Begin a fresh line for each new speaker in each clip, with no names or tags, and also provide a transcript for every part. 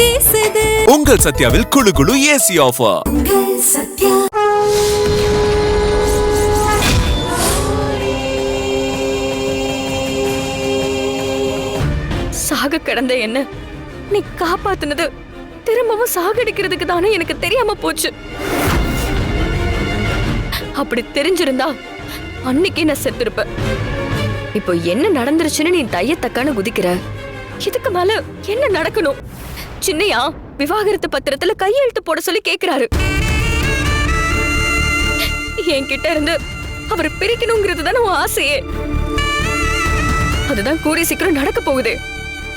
வீசுது.
உங்கள் சத்யாவில் குளு குளு ஏசி ஆஃபர்.
சத்யா.
சாக கிடந்த என்ன நீ காப்பாத்துனது திரும்பவும் சாகடிக்கிறதுக்கு தானே எனக்கு தெரியாம போச்சு. அப்படி தெரிஞ்சிருந்தா அன்னைக்கு நான் செத்துருப்ப. இப்போ என்ன நடந்துருச்சுன்னு நீ தையத்தக்கான குதிக்கிற. இதுக்கு மேல என்ன நடக்கணும்? சின்னையா விவாகரத்து பத்திரத்துல கையெழுத்து போட சொல்லி கேக்குறாரு. என்கிட்ட இருந்து அவரை பிரிக்கணுங்கிறது தானே உன் ஆசையே. அதுதான் கூடிய சீக்கிரம் நடக்க போகுது.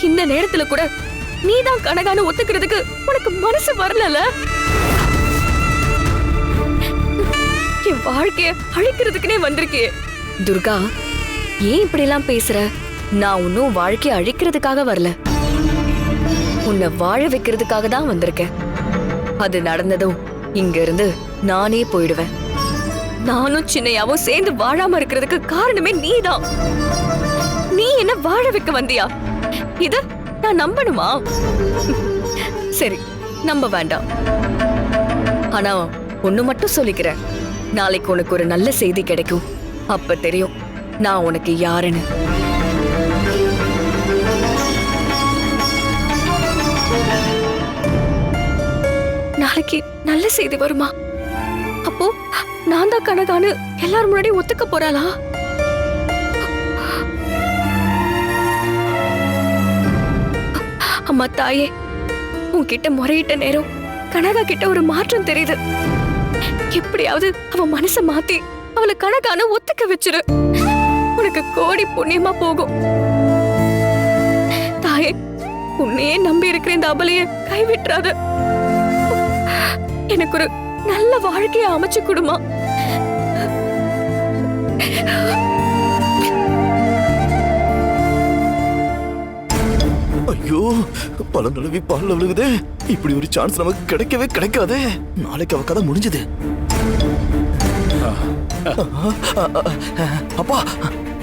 இந்த நேரத்துல கூட நீதான் கனகான ஒத்துக்கிறதுக்கு உனக்கு மனசு வரல. என் வாழ்க்கைய அழிக்கிறதுக்குனே வந்திருக்கே. துர்கா, ஏன் இப்படி எல்லாம் பேசுற? நான் இன்னும் வாழ்க்கைய அழிக்கிறதுக்காக வரல, உன்னை வாழ வைக்கிறதுக்காக தான் வந்திருக்கேன். அது நடந்ததும் இங்க இருந்து நானே போயிடுவேன். நானும் சின்னையாவும் சேர்ந்து வாழாம இருக்கிறதுக்கு காரணமே நீதான். நீ என்ன வாழ வைக்க வந்தியா? இத நான் நம்பணுமா? சரி, நம்ப வேண்டாம். ஆனா ஒண்ணு மட்டும் சொல்லிக்கிறேன், நாளைக்கு உனக்கு ஒரு நல்ல செய்தி கிடைக்கும். அப்ப தெரியும் நான் உனக்கு யாருன்னு. நாளைக்கு நல்ல செய்தி வருமா? அப்போ நான் தான் கனகான்னு எல்லாரும் முன்னாடி ஒத்துக்க போறாளா? அம்மா தாயே, உன்கிட்ட முறையிட்ட நேரம் கனகா கிட்ட ஒரு மாற்றம் தெரியுது. எப்படியாவது அவ மனச மாத்தி அவளை கனகான ஒத்துக்க வச்சிரு. உனக்கு கோடி புண்ணியமா போகும். தாயே, உன்னையே நம்பி இருக்கிற இந்த அபலைய கைவிட்டுறாத. எனக்கு ஒரு நல்ல வாழ்க்கைய அமைச்சு கொடுமா.
ஐயோ, பல நழுவி பால் விழுகுதே. இப்படி ஒரு சான்ஸ் நமக்கு கிடைக்கவே கிடைக்காதே. நாளைக்கு அவ கதை முடிஞ்சது. அப்பா,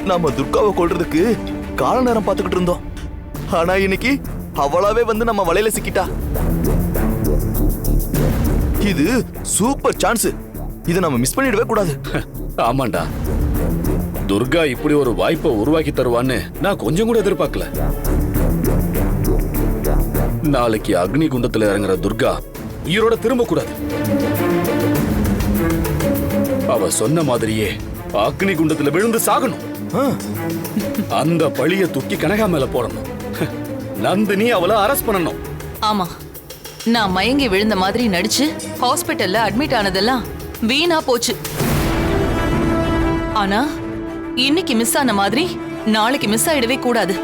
நாம துர்காவை கொல்றதுக்கு கால நேரம் பார்த்துக்கிட்டு இருந்தோம். ஆனா இன்னைக்கு அவளாவே வந்து நம்ம வலையில சிக்கிட்டா. இது சூப்பர் சான்ஸ். இதை நம்ம மிஸ் பண்ணிடவே கூடாது.
ஆமாண்டா, துர்கா இப்படி ஒரு வாய்ப்பை உருவாக்கி தருவான்னு நான் கொஞ்சம் கூட எதிர்பார்க்கல. நாளைக்கு அக்னி குண்டத்துல இறங்குற துர்கா உயிரோட திரும்ப கூடாது. அவ சொன்ன மாதிரியே அக்னி குண்டத்துல விழுந்து சாகணும். அந்த பழிய தூக்கி கனகா மேல போடணும். நந்தினி அவளை அரெஸ்ட் பண்ணணும்.
ஆமா, நான் மயங்கி விழுந்த மாதிரி நடிச்சு ஹாஸ்பிட்டல்ல அட்மிட் ஆனதெல்லாம் வீணா போச்சு. ஆனா இன்னைக்கு மிஸ் ஆன மாதிரி நாளைக்கு மிஸ் ஆயிடவே கூடாது.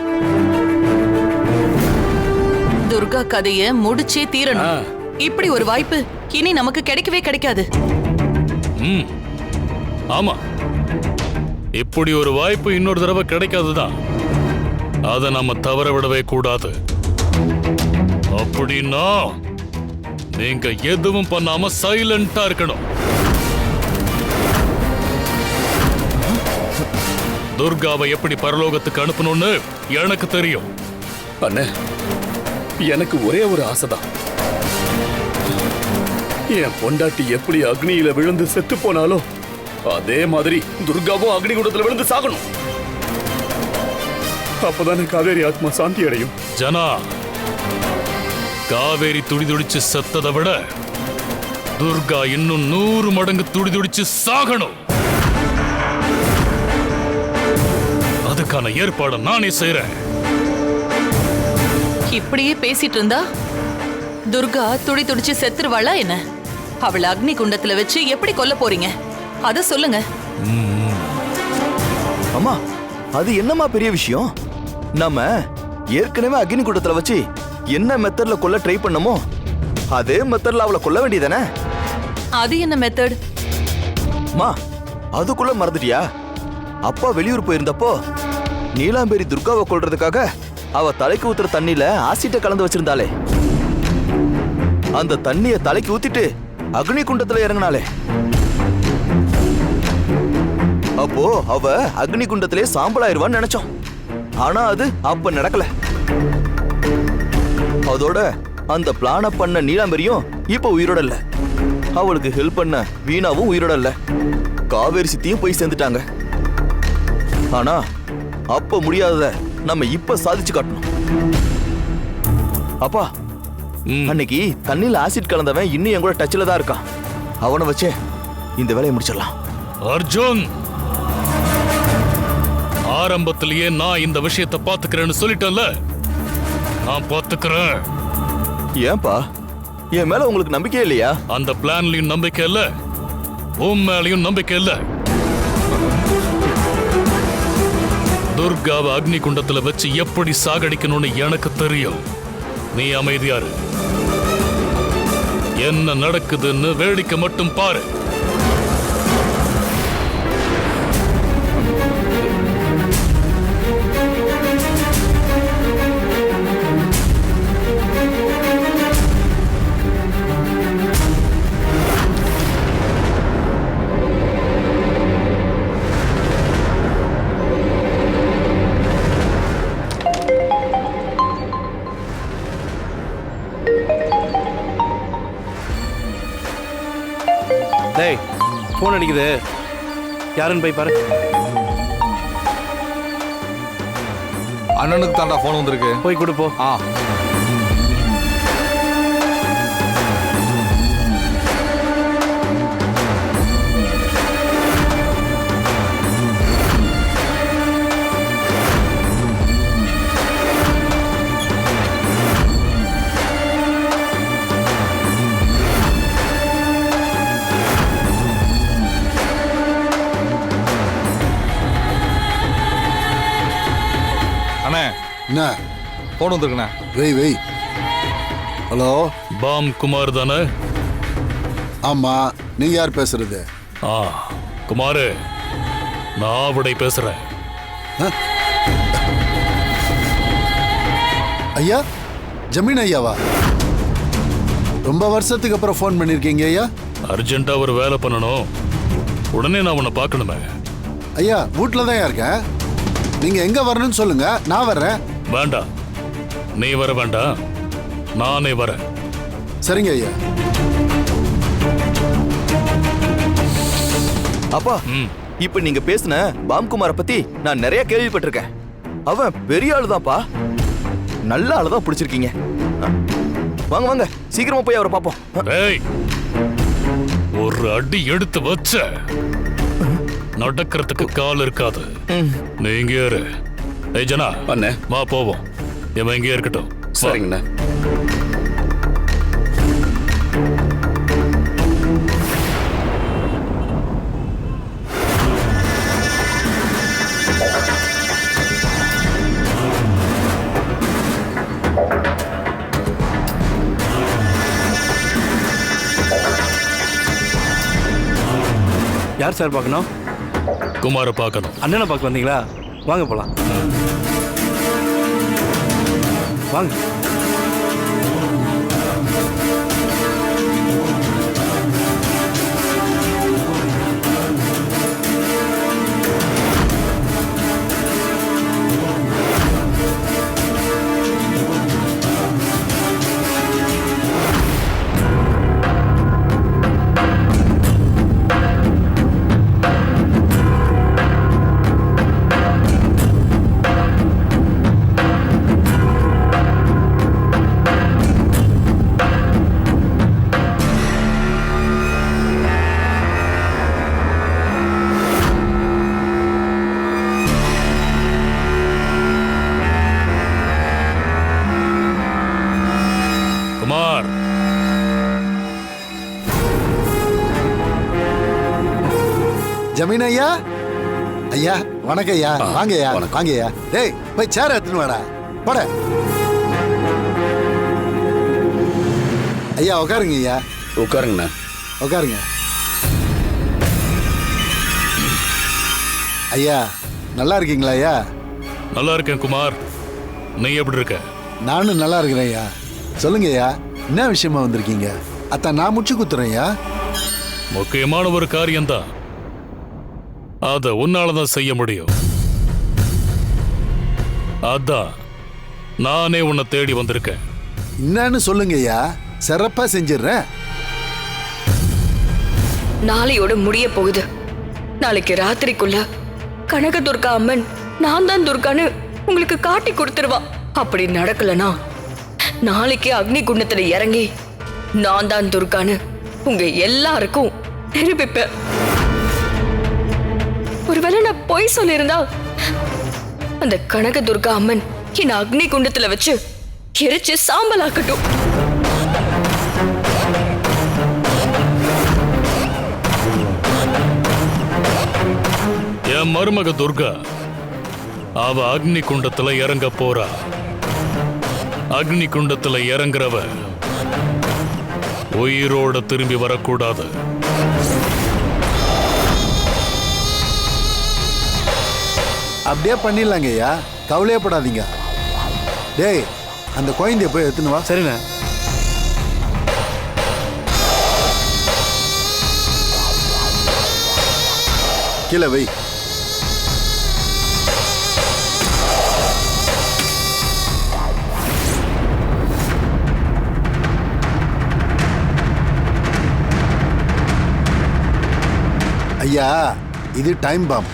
துர்கா கதைய முடிச்சே தீரணும். இப்படி ஒரு வாய்ப்பு இனி நமக்கு கிடைக்கவே கிடைக்காது.
ஆமா, இப்படி ஒரு வாய்ப்பு இன்னொரு தடவை கிடைக்காதுதான். அதை நம்ம தவற விடவே கூடாது. அப்படின்னா நீங்க எதுவும் பண்ணாம சைலண்டா இருக்கணும். துர்காவை எப்படி பரலோகத்துக்கு அனுப்பணும்னு எனக்கு தெரியும்.
அண்ணே, எனக்கு ஒரே ஒரு ஆசைதான். என் பொண்டாட்டி எப்படி அக்னியில விழுந்து செத்து போனாலும் அதே மாதிரி துர்காவும் அக்னி குண்டத்துல விழுந்து சாகணும். அப்பதானே காவேரி ஆத்மா சாந்தி அடையும்.
ஜனா, காவேரி துடிதுடிச்சு செத்ததை விட துர்கா இன்னும் 100 மடங்கு துடிதுடிச்சு சாகணும். அதுக்கான ஏற்பாடு நானே செய்றேன்.
இப்படியே பேசிட்டு இருந்தா துர்கா துடி துடிச்சு செத்துருவாளா என்ன? அவளை அக்னி குண்டத்துல வச்சு எப்படி கொல்ல போறீங்க? அத சொல்லுங்க.
அம்மா, அது என்னமா பெரிய விஷயம்? நாம ஏற்கனவே அக்னி குண்டத்துல வச்சு என்ன மெத்தட்ல கொல்ல ட்ரை பண்ணமோ அதே மெத்தட்ல அவளை கொல்ல வேண்டியதானே?
அது என்ன மெத்தட்?
மா, அதுக்குள்ள மறந்துட்டியா? அப்பா வெளியூர் போயிருந்தப்போ நீலாம்பேரி துர்காவை கொல்றதுக்காக அவ தலைக்கு ஊத்துற தண்ணியில ஆசிட்ட கலந்து வச்சிருந்தாளே, அந்த தண்ணிய தலைக்கு ஊத்திட்டு அக்னி குண்டத்துல இறங்கினாளே. அப்போ அவ அக்னி குண்டத்திலே சாம்பலாயிருவான்னு நினைச்சோம். ஆனா அது அப்ப நடக்கல. அதோட அந்த பிளான பண்ண நீலாம்பரியும் இப்ப உயிரோட இல்ல. அவளுக்கு ஹெல்ப் பண்ண வீணாவும் உயிரோட இல்ல. காவேரி சித்தியும் போய் சேர்ந்துட்டாங்க. ஆனா அப்ப முடியாதத நம்ம இப்ப சாதிச்சு காட்டணும். அப்பா, அன்னைக்கு தண்ணில ஆசிட் கலந்தவன் இன்னும் என் கூட டச்ல தான் இருக்கான். அவனை வச்சே இந்த வேலையை முடிச்சிடலாம்.
அர்ஜுன், ஆரம்பத்திலேயே நான் இந்த விஷயத்தை பாத்துக்கிறேன்னு சொல்லிட்டேன்ல, நான் பாத்துக்கிறேன்.
ஏன்பா, என் மேல உங்களுக்கு நம்பிக்கை இல்லையா?
அந்த பிளான்லயும் நம்பிக்கை இல்ல, உன் மேலயும் நம்பிக்கை இல்ல. துர்காவை அக்னி குண்டத்துல வச்சு எப்படி சாகடிக்கணும்னு எனக்கு தெரியும். நீ அமைதியாரு. என்ன நடக்குதுன்னு வேடிக்கை மட்டும் பாரு.
டேய், போன் அடிக்குது, யாருன்னு போய் பாரு.
அண்ணனுக்கு தாண்டா போன் வந்திருக்கு,
போய் கொடுப்போ.
என்ன போன் வந்திருக்குண்ணே.
வெய் வெய். ஹலோ,
பாம் குமார் தானே?
ஆமா, நீங்க யார் பேசுறது?
குமாரு, நான் அவடை பேசுறேன்.
ஐயா, ஜமீன் ஐயாவா? ரொம்ப வருஷத்துக்கு அப்புறம் ஃபோன் பண்ணிருக்கீங்க ஐயா.
அர்ஜென்ட்டா ஒரு வேலை பண்ணணும், உடனே நான் உன்னை பார்க்கணுமே.
ஐயா, வீட்டுல தான் இருக்கேன். நீங்க எங்க வரணும்னு சொல்லுங்க, நான் வர்றேன்.
வேண்டாம், நீ வர வேண்டாம், நானே வரேன்.
சரிங்க ஐயா.
அப்பா, இப்ப நீங்க பேசின பாம்குமார பத்தி நான் நிறைய கேள்விப்பட்டிருக்கேன். அவன் பெரிய ஆளுதான்ப்பா. நல்ல ஆளுதான் பிடிச்சிருக்கீங்க. வாங்க வாங்க, சீக்கிரமா போய் அவரை பார்ப்போம்.
டேய், ஒரு அடி எடுத்து வச்ச நடக்கிறதுக்கு கால் இருக்காது. நீங்க ஏறு. ஏய் ஜனா,
அண்ணே,
வா போவோம். இவன் இங்கே இருக்கட்டும்.
சரிங்கண்ணா.
யார் சார் பார்க்கணும்?
குமார பார்க்கணும்.
அண்ணனை பார்க்க வந்தீங்களா? வாங்க போலாம். வாங்க.
குமார்,
ஜமீன் ஐயா. ஐயா வணக்கம் ஐயா. வாங்க ஐயா, வாங்க ஐயா. டேய், போய் சேர எடுத்துன்னு வாடா, போட. ஐயா உட்காருங்க ஐயா.
உட்காருங்கண்ணா.
உட்காருங்க ஐயா. நல்லா இருக்கீங்களா ஐயா?
நல்லா இருக்கேன் குமார். நீ எப்படி இருக்க?
நானும் நல்லா இருக்கிறேன் ஐயா. சொல்லுங்க ஐயா, என்ன விஷயமா வந்திருக்கீங்க? அத்தான் நான் முடிச்சு குத்துறேன் ஐயா.
முக்கியமான ஒரு காரியம்தான், அத உன்னாலதான் செய்ய முடியும். அதான் நானே உன்னை தேடி வந்திருக்கேன்.
என்னன்னு சொல்லுங்க ஐயா, சிறப்பா செஞ்சிடுறேன்.
நாளையோட முடிய போகுது. நாளைக்கு ராத்திரிக்குள்ள கனகதுர்கா அம்மன் நான் தான் துர்கான்னு உங்களுக்கு காட்டி கொடுத்துருவா. அப்படி நடக்கலனா நாளைக்கு அக்னி குண்டத்துல இறங்கி நான் தான் துர்கான்னு உங்க எல்லாருக்கும் நிரூபிப்பேன். ஒருவேளை நான் பொய் சொல்லியிருந்தா அந்த கனகதுர்கா அம்மன் என்ன அக்னி குண்டத்துல வச்சு எரிச்சு சாம்பலாக்கட்டும்.
என் மருமக துர்கா அவ அக்னி குண்டத்துல இறங்க போறா. அக்னி குண்டத்துல இறங்குறவ உயிரோட திரும்பி வரக்கூடாது.
அப்படியே பண்ணிடலாங்க ஐயா, கவலையப்படாதீங்க. டேய், அந்த குழந்தைய போய் எடுத்துன்னு வா.
சரிண்ணே.
கீழே வை. ஐயா, இது டைம் பாம்.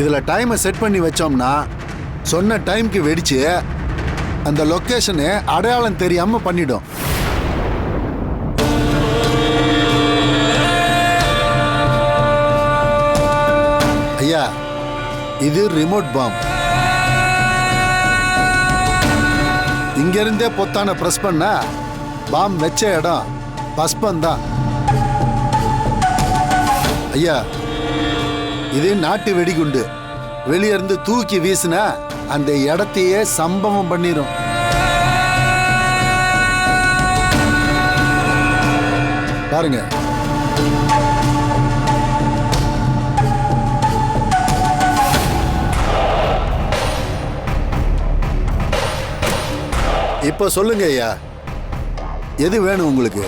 இதுல டைமை செட் பண்ணி வச்சோம்னா சொன்ன டைம்க்கு வெடிச்சு அந்த லொகேஷனு அடையாளம் தெரியாம பண்ணிடும். ஐயா, இது ரிமோட் பாம். இங்க இருந்தே பொத்தான பிரஸ் பண்ணா பாம் வச்ச இடம் பஸ்பம் தான். ஐயா, இது நாட்டு வெடிகுண்டு. வெளியே இருந்து தூக்கி வீசினா அந்த இடத்தையே சம்பவம் பண்ணிரும். பாருங்க. இப்ப சொல்லுங்க ஐயா, எது வேணும் உங்களுக்கு?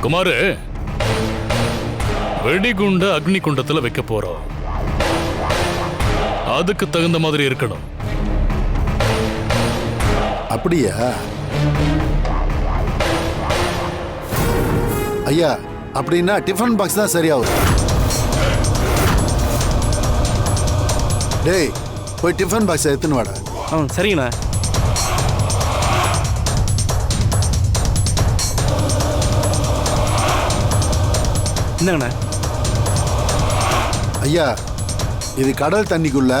குமாரு, வெடிகுண்ட அக்னி குண்டத்துல வைக்க போறோம். அதுக்கு தகுந்த மாதிரி இருக்கணும்.
அப்படியா ஐயா? அப்படின்னா டிஃபன் பாக்ஸ் தான் சரியாகும். டேய், போய் டிஃபன் பாக்ஸ் எடுத்துன்னு வாடா.
சரிங்கண்ணா. என்னங்கண்ணா?
ஐயா, இது கடல் தண்ணிக்குள்ள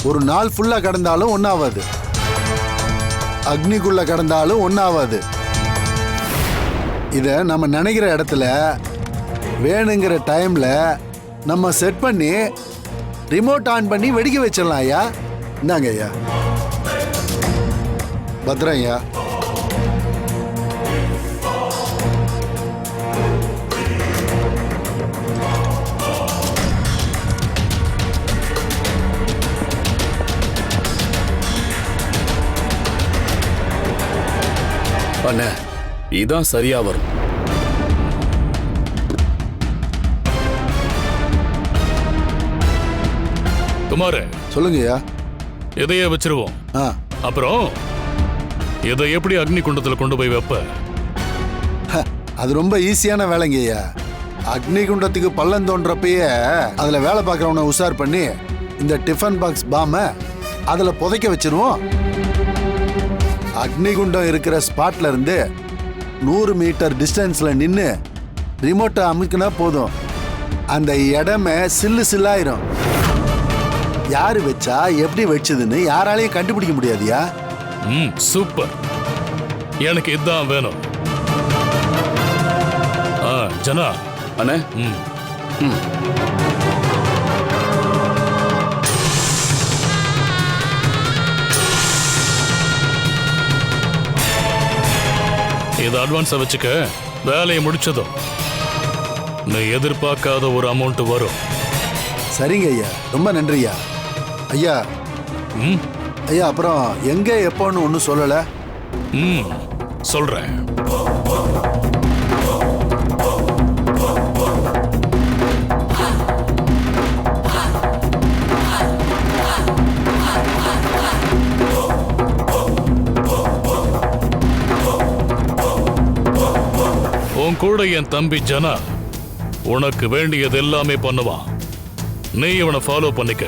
ஒரு நாள் ஃபுல்லா கடந்தாலும் ஒன்றாகாது, அக்னிக்குள்ள கடந்தாலும் ஒன்றாகாது. இதை நம்ம நினைக்கிற இடத்துல வேணுங்கிற டைம்ல நம்ம செட் பண்ணி ரிமோட் ஆன் பண்ணி வெடிக்க வச்சிடலாம் ஐயா. இந்தாங்க ஐயா. பத்ரம் ஐயா.
அண்ணே, இதான் சரியா வரும்.
குமாரு,
சொல்லுங்க ஐயா.
இதையே வச்சிருவோம். அப்புறம் இதை எப்படி அக்னி குண்டத்துல கொண்டு போய் வைப்ப?
அது ரொம்ப ஈஸியான வேலைங்க ஐயா. அக்னி குண்டத்துக்கு பள்ளம் தோன்றப்பயே அதுல வேலை பார்க்கறவனை உஷார் பண்ணி இந்த டிஃபன் பாக்ஸ் பாம அதுல புதைக்க வச்சிருவோம். அக்னிகுண்டம் இருக்கிற ஸ்பாட்ல இருந்து 100 மீட்டர் டிஸ்டன்ஸ்ல நின்று ரிமோட்டை அமுக்கினா போதும், அந்த இடமே சில்லு சில்லாயிரும். யாரு வச்சா எப்படி வச்சதுன்னு யாராலையும் கண்டுபிடிக்க முடியாதியா.
சூப்பர், எனக்கு இதுதான் வேணும். ஜனா
அண்ணே.
இது அட்வான்ஸை வச்சுக்க. வேலையை முடிச்சதும் நீ எதிர்பார்க்காத ஒரு அமௌண்ட் வரும்.
சரிங்க ஐயா, ரொம்ப நன்றி ஐயா. ஐயா, ஐயா, அப்புறம் எங்க எப்போன்னு ஒன்றும் சொல்லலை.
சொல்றேன். உன் கூட என் தம்பி ஜனா உனக்கு வேண்டியது எல்லாமே பண்ணுவான். நீ இவனை ஃபாலோ பண்ணிக்க.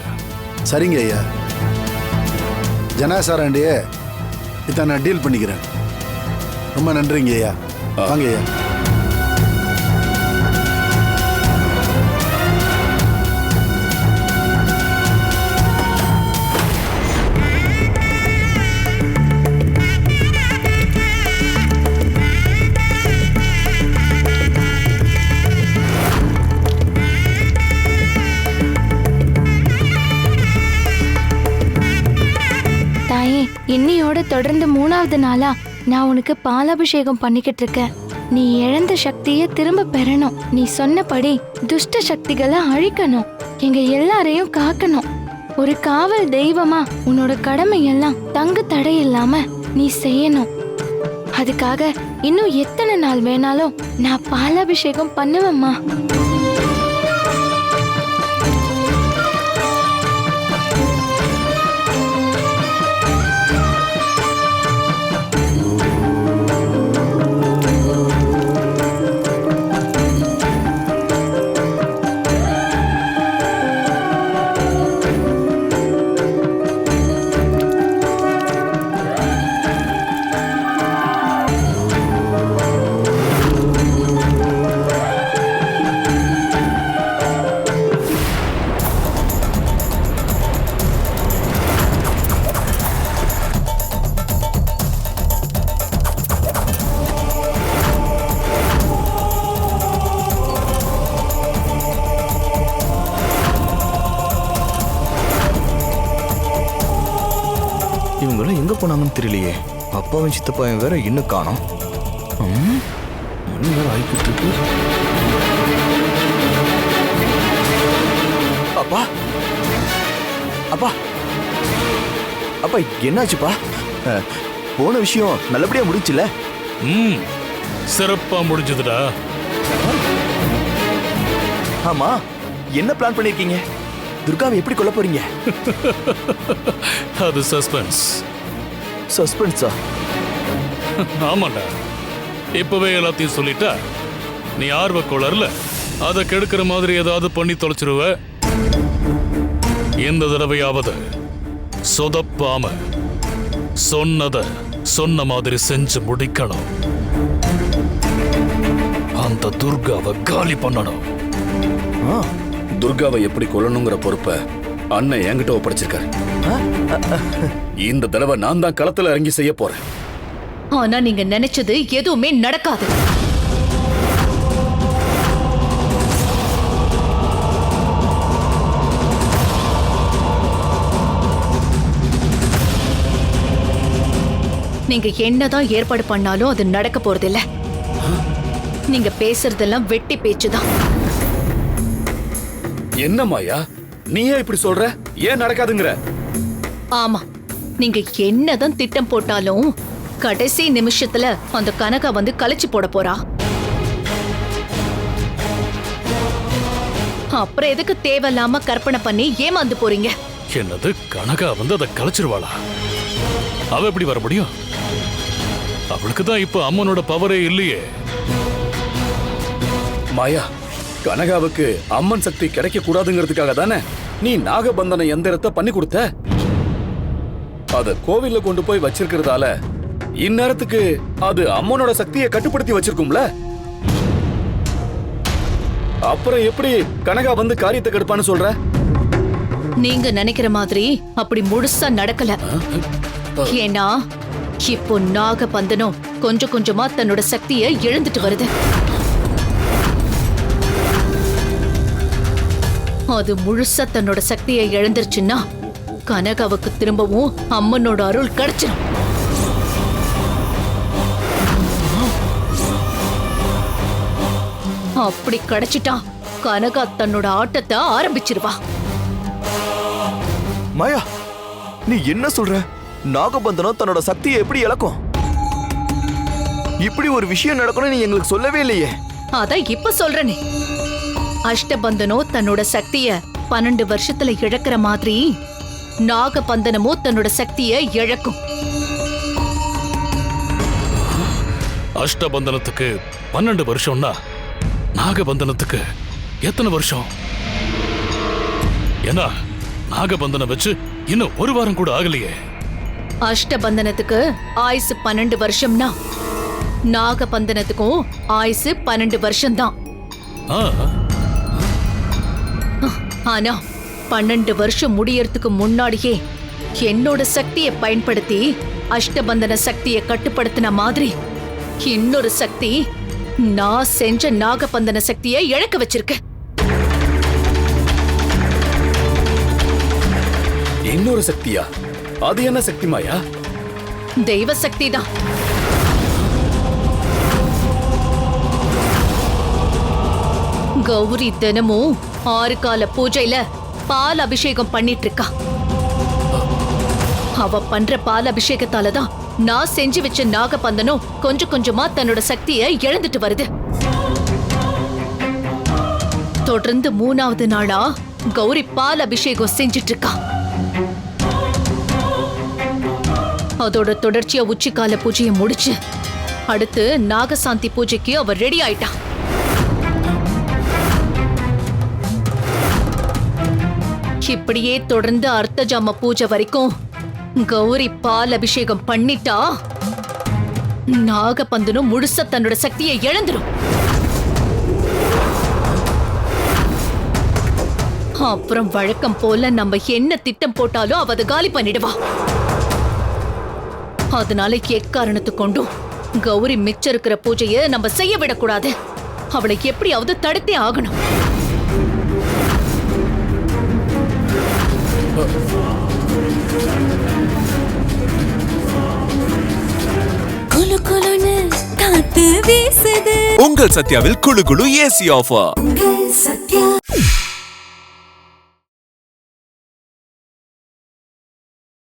சரிங்க ஐயா. ஜனா சாராண்டியே இதை நான் டீல் பண்ணிக்கிறேன். ரொம்ப நன்றிங்க ஐயா. வாங்க ஐயா.
இன்னையோட தொடர்ந்து 3வது நாளா நான் உனக்கு பாலாபிஷேகம் பண்ணிக்கிட்டு இருக்கேன். நீ இழந்த சக்தியை திரும்ப பெறணும். நீ சொன்னபடி துஷ்ட சக்திகளை அழிக்கணும். எங்க எல்லாரையும் காக்கணும். ஒரு காவல் தெய்வமா உன்னோட கடமை எல்லாம் தங்கு தடை இல்லாம நீ செய்யணும். அதுக்காக இன்னும் எத்தனை நாள் வேணாலும் நான் பாலாபிஷேகம் பண்ணுவேம்மா.
இவங்கெல்லாம் எங்க போனாங்கன்னு தெரியலையே. அப்பாவும் சித்தப்பாவும் வேற இன்னும் காணோம். மணி வேற ஆகிக்கிட்டு இருக்கு. அப்பா அப்பா அப்பா என்னாச்சுப்பா? போன விஷயம் நல்லபடியா முடிச்சுல?
சிறப்பா முடிஞ்சதுடா.
ஆமா, என்ன பிளான் பண்ணிருக்கீங்க? துர்காவை எப்படி கொல்ல போறீங்க?
அது சஸ்பென்ஸ்.
சஸ்பென்ஸா?
ஆமாண்டா, இப்பவே எல்லாத்தையும் சொல்லிட்டா நீ ஆர்வ கோளர்ல அதை கெடுக்கிற மாதிரி ஏதாவது பண்ணி தொலைச்சிருவ. இந்த தடவையாவது சொதப்பாம சொன்னத சொன்ன மாதிரி செஞ்சு முடிக்கணும். அந்த துர்காவை காலி பண்ணணும்.
துர்காவை எப்படி கொல்லணுங்கிற பொறுப்பை அண்ணன் என்கிட்ட ஒப்படைச்சிருக்காரு. இந்த தடவை நான் தான் களத்துல இறங்கி செய்ய போறேன்.
ஆனா நீங்க நினைச்சது எதுவுமே நடக்காது. நீங்க என்னதான் ஏற்பாடு பண்ணாலும் அது நடக்க போறதில்ல. நீங்க பேசுறதெல்லாம் வெட்டி பேச்சுதான்.
என்ன மாயா, நீயே இப்படி சொல்ற? ஏன் நடக்காதுங்கிற?
ஆமா, நீங்க என்னதான் திட்டம் போட்டாலும் கடைசி நிமிஷத்துல அந்த கனகா வந்து கலைச்சு போட போறா. அப்புறம் எதுக்கு தேவையில்லாம கற்பனை பண்ணி ஏமாந்து போறீங்க?
என்னது, கனகா வந்து அதை கலைச்சிருவாளா? அவ எப்படி வர முடியும்? அவளுக்கு தான் இப்ப அம்மனோட பவரே இல்லையே.
மாயா, கனகாவுக்கு அம்மன் சக்தி கிடைக்க கூடாதுங்கிறதுக்காக தானே நீ நாகபந்தன எந்திரத்தை பண்ணி கொடுத்த. அத கோவில்ல கொண்டு போய் வச்சிருக்கிறதால இந்நேரத்துக்கு அது அம்மனோட சக்தியை கட்டுப்படுத்தி வச்சிருக்கும்ல. அப்புறம் எப்படி கனகா வந்து காரியத்தை கெடுப்பான்னு சொல்ற?
நீங்க நினைக்கிற மாதிரி அப்படி முழுசா நடக்கல. ஏன்னா இப்போ நாகபந்தனம் கொஞ்சம் கொஞ்சமா தன்னோட சக்தியை இழந்துட்டு வருது. அது முழுசா தன்னோட சக்தியை இழந்துருச்சுன்னா கனகாவுக்கு திரும்பவும் அம்மனோட அருள் கிடைச்சிடும். அப்படி கிடைச்சிட்டா கனகா தன்னோட ஆட்டத்தை ஆரம்பிச்சிருவா.
மாயா, நீ என்ன சொல்ற? நாகபந்தனம் தன்னோட சக்தியை எப்படி இழக்கும்? இப்படி ஒரு விஷயம் நடக்கணும் நீ எங்களுக்கு சொல்லவே இல்லையே.
அதான் இப்ப சொல்றனே, அஷ்டபந்தனோ தன்னோட சக்திய 12 வருஷத்துல இழக்கிற மாதிரி நாகபந்தனமோ தன்னோட சக்திய இழக்கும்.
அஷ்டபந்தனத்துக்கு 12 வருஷம்னா நாகபந்தனத்துக்கு எத்தனை வருஷம்? ஏன்னா நாகபந்தனம் வச்சு இன்னும் ஒரு வாரம் கூட ஆகலையே.
அஷ்டபந்தனத்துக்கு ஆயுசு 12 வருஷம்னா நாகபந்தனத்துக்கும் ஆயுசு 12 வருஷம்தான்.
ஆ,
ஆனா 12 வருஷம் முடியறதுக்கு முன்னாடியே என்னோட சக்தியை பயன்படுத்தி அஷ்டபந்தன சக்தியை கட்டுப்படுத்தின மாதிரி இன்னொரு சக்தி நான் செஞ்ச நாகபந்தன சக்தியை இழக்க வச்சிருக்க.
இன்னொரு சக்தியா? அது என்ன சக்தி மாயா?
தெய்வ சக்தி தான். கௌரி தினமும் 6 கால பூஜையில பால் அபிஷேகம் பண்ணிட்டு இருக்கா. அவ பண்ற பால் அபிஷேகத்தால தான் நான் செஞ்சு வச்ச நாகபந்தனம் கொஞ்சம் கொஞ்சமா தன்னோட சக்தியை இழந்துட்டு வருது. தொடர்ந்து 3வது நாளா கௌரி பால் அபிஷேகம் செஞ்சிட்டு இருக்கா. அதோட தொடர்ச்சியா உச்சிக்கால பூஜையை முடிச்சு அடுத்து நாகசாந்தி பூஜைக்கு அவ ரெடி ஆயிட்டா. இப்படியே தொடர்ந்து அர்த்தஜாம பூஜை வரைக்கும் கௌரி பால் அபிஷேகம் பண்ணிட்டா நாகபந்தனும் முழுசா தன்னோட சக்தியை இழந்துரும். அப்புறம் வழக்கம் போல நம்ம என்ன திட்டம் போட்டாலும் அவ அதை காலி பண்ணிடுவா. அதனால எக்காரணத்து கொண்டும் கௌரி மிச்சம் இருக்கிற பூஜையை நம்ம செய்ய விடக்கூடாது. அவளை எப்படியாவது தடுத்தே ஆகணும்.
குலு குலுன்னு காத்து வீசுது.
உங்கள் சத்யாவில் குளு குளு ஏசி ஆஃபர்.
உங்கள் சத்யா.